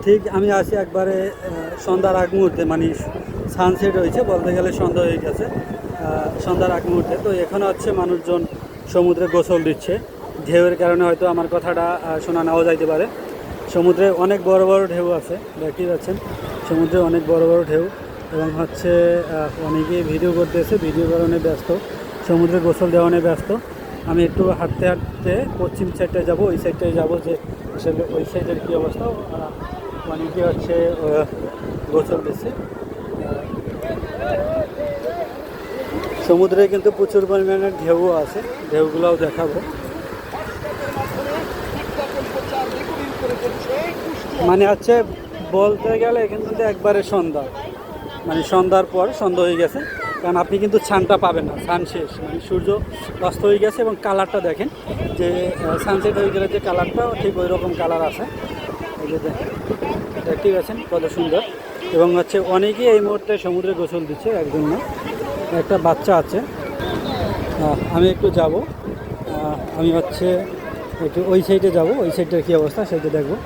ঠিক আমি আছি একবারে সন্ধ্যার আগ মুহূর্তে, মানে সানসেট হয়েছে বলতে গেলে, সন্ধ্যা হয়ে গেছে সন্ধ্যার আগ মুহূর্তে। তো এখানে হচ্ছে মানুষজন সমুদ্রে গোসল দিচ্ছে। ঢেউয়ের কারণে হয়তো আমার কথাটা শোনা নাও যাইতে পারে। সমুদ্রে অনেক বড় বড় ঢেউ আছে, দেখতেই পাচ্ছেন সমুদ্রে অনেক বড় বড় ঢেউ। এবং হচ্ছে অনেকেই ভিডিও করতেছে, ভিডিও করানো ব্যস্ত, সমুদ্রে গোসল দেওয়া নিয়ে ব্যস্ত। আমি একটু হাঁটতে হাঁটতে পশ্চিম সাইডটায় যাব, ওই সাইডটায় যাব, যে আসলে ওই সাইডের কী অবস্থা। অনেকে হচ্ছে গোসল দিচ্ছে। সমুদ্রে কিন্তু প্রচুর পরিমাণে ঢেউ আছে, ঢেউগুলোও দেখাবো। মানে হচ্ছে বলতে গেলে কিন্তু একবারে সন্ধ্যা, মানে সন্ধ্যার পর সন্ধ্যা হয়ে গেছে, কারণ আপনি কিন্তু ছানটা পাবেন না, ছান শেষ, মানে সূর্য অস্ত হয়ে গেছে। এবং কালারটা দেখেন, যে সানসেট হয়ে গেলে যে কালারটা ঠিক ওই রকম কালার আছে। এই যে দেখতেই পাচ্ছেন কত সুন্দর। এবং হচ্ছে অনেকেই এই মুহূর্তে সমুদ্রে গোসল দিচ্ছে, একজন না, একটা বাচ্চা আছে। আমি একটু যাব, আমি হচ্ছে একটু ওই সাইডে যাব, ওই সাইডটার কী অবস্থা সেটা দেখবো।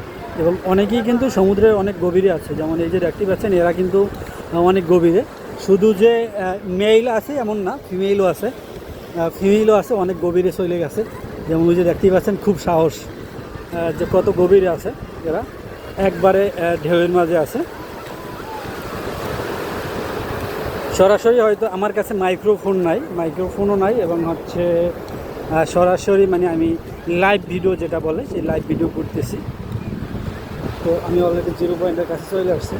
এবং অনেকেই কিন্তু সমুদ্রের অনেক গভীরে আছে, যেমন এই যে দেখতে পাচ্ছেন এরা কিন্তু অনেক গভীরে। শুধু যে মেল আছে এমন না, ফিমেলও আছে, ফিমেলও আছে, অনেক গভীরে চলে গেছে। যেমন ওই যে দেখতেই পাচ্ছেন খুব সাহস, যে কত গভীরে আছে এরা, একবারে ঢেউয়ের মাঝে আছে। সরাসরি হয়তো আমার কাছে মাইক্রোফোনও নাই, এবং হচ্ছে সরাসরি মানে আমি লাইভ ভিডিও যেটা বলে সেই লাইভ ভিডিও করতেছি। তো আমি অলরেডি 0 পয়েন্টের কাছে চলে আসছি।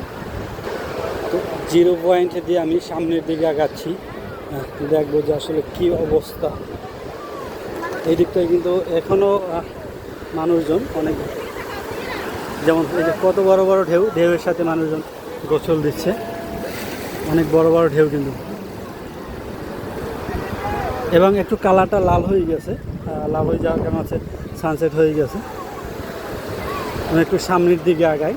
তো 0 পয়েন্ট দিয়ে আমি সামনের দিকে আগাচ্ছি, দেখবো যে আসলে কী অবস্থা। এই দিকটায় কিন্তু এখনও মানুষজন অনেক, যেমন এই যে কত বড় বড় ঢেউয়ের সাথে মানুষজন গোসল দিচ্ছে, অনেক বড় বড় ঢেউ কিন্তু। এবং একটু কালারটা লাল হয়ে গেছে, লাল হয়ে যাওয়ার কারণ আছে সানসেট হয়ে গেছে। আমি একটু সামনের দিকে আগাই,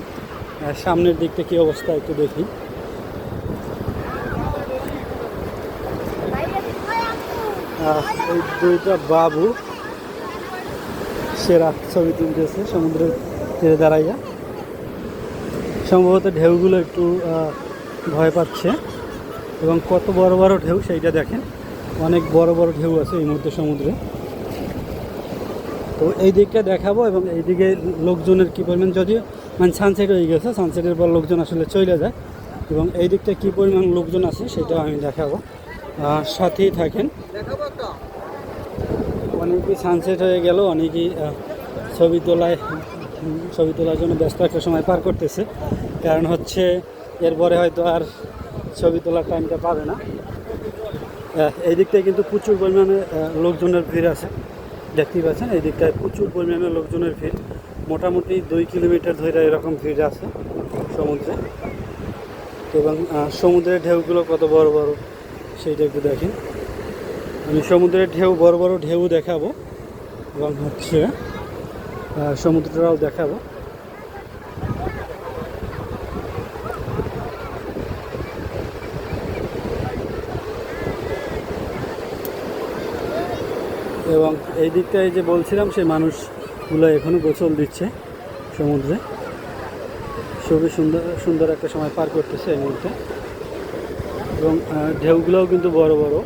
সামনের দিকটা কী অবস্থা একটু দেখি। এই দুইটা বাবু সেরা ছবি তুলতেছে সমুদ্রের তীরে দাঁড়াইয়া। সম্ভবত ঢেউগুলো একটু ভয় পাচ্ছে। এবং কত বড় বড় ঢেউ সেইটা দেখেন, অনেক বড় বড় ঢেউ আছে এই মুহূর্তে সমুদ্রে। তো এই দিকটা দেখাবো, এবং এই দিকে লোকজনের কী পরিমাণ, যদিও মানে সানসেট হয়ে গেছে, সানসেটের পর লোকজন আসলে চলে যায়। এবং এই দিকটা কী পরিমাণ লোকজন আছে সেটাও আমি দেখাবো, সাথেই থাকেন। অনেকেই সানসেট হয়ে গেল, অনেকেই ছবি তোলার জন্য ব্যস্ত একটা সময় পার করতেছে, কারণ হচ্ছে এরপরে হয়তো আর ছবি তোলার টাইমটা পাবে না। এই দিকটায় কিন্তু প্রচুর পরিমাণে লোকজনের ভিড় আছে, দেখতেই পাচ্ছেন এই দিকটায় প্রচুর পরিমাণে লোকজনের ভিড়, মোটামুটি 2 কিলোমিটার ধরে এরকম ভিড় আছে সমুদ্রে। এবং সমুদ্রের ঢেউগুলো কত বড় বড় সেইটা একটু দেখেন। আমি সমুদ্রের বড় বড় ঢেউ দেখাবো, এবং হচ্ছে সমুদ্রটাও দেখাবো। এবং এই দিকটায় যে বলছিলাম সেই মানুষগুলো এখনও গোসল দিচ্ছে সমুদ্রে, খুবই সুন্দর সুন্দর একটা সময় পার করতেছে এই মুহূর্তে। এবং ঢেউগুলোও কিন্তু বড় বড়।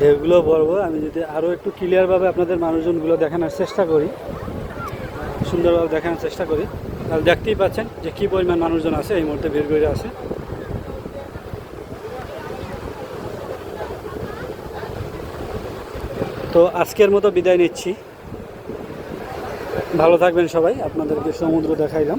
ঢেউগুলো বড় বড়। আমি যদি আরও একটু ক্লিয়ারভাবে আপনাদের মানুষজনগুলো দেখানোর চেষ্টা করি, সুন্দরভাবে দেখানোর চেষ্টা করি, তাহলে দেখতেই পাচ্ছেন যে কী পরিমাণ মানুষজন আছে এই মুহূর্তে, ভিড় করে আছে। তো আজকের মতো বিদায় নিচ্ছি, ভালো থাকবেন সবাই, আপনাদেরকে সমুদ্র দেখাইলাম।